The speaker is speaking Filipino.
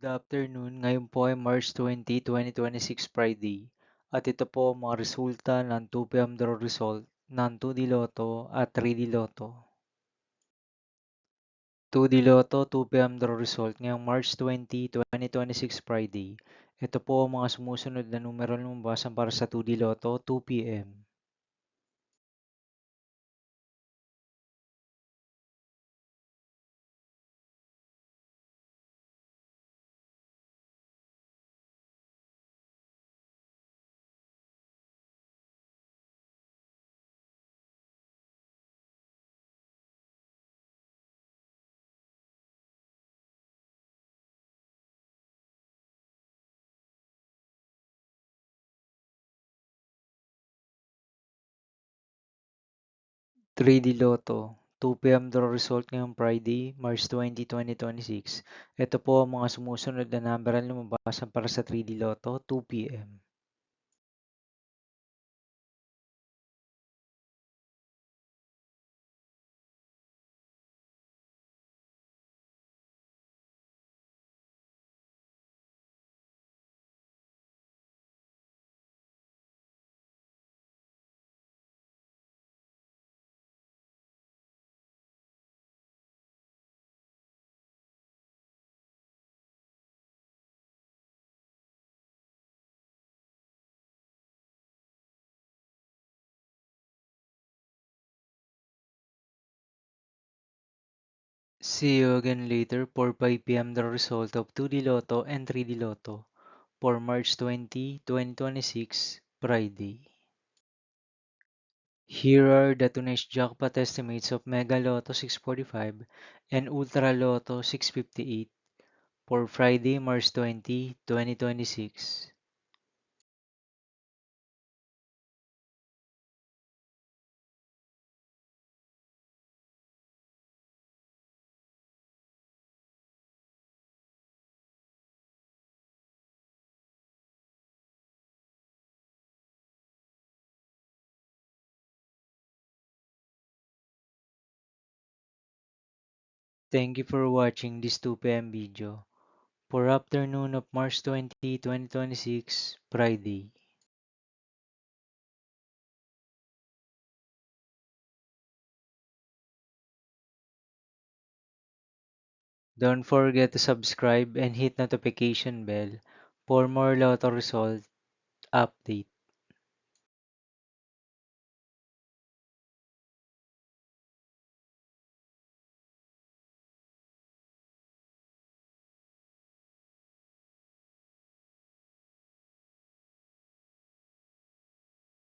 Good afternoon. Ngayon po ay March 20, 2026 Friday. At ito po ang mga resulta ng 2 p.m. draw result ng 2D Lotto at 3D Lotto. 2D Lotto 2 p.m. draw result ngayong March 20, 2026 Friday. Ito po ang mga sumusunod na numero ng lumabas para sa 2D Lotto 2 p.m. 3D Lotto 2 p.m. draw result ngayong Friday, March 20, 2026. Ito po ang mga sumusunod na number na lumabas para sa 3D Lotto 2 p.m. See you again later for 5 p.m. the result of 2D Lotto and 3D Lotto for March 20, 2026, Friday. Here are the tonight's jackpot estimates of Mega Lotto 645 and Ultra Lotto 658 for Friday, March 20, 2026. Thank you for watching this 2 p.m. video for afternoon of March 20, 2026, Friday. Don't forget to subscribe and hit notification bell for more Lotto result update.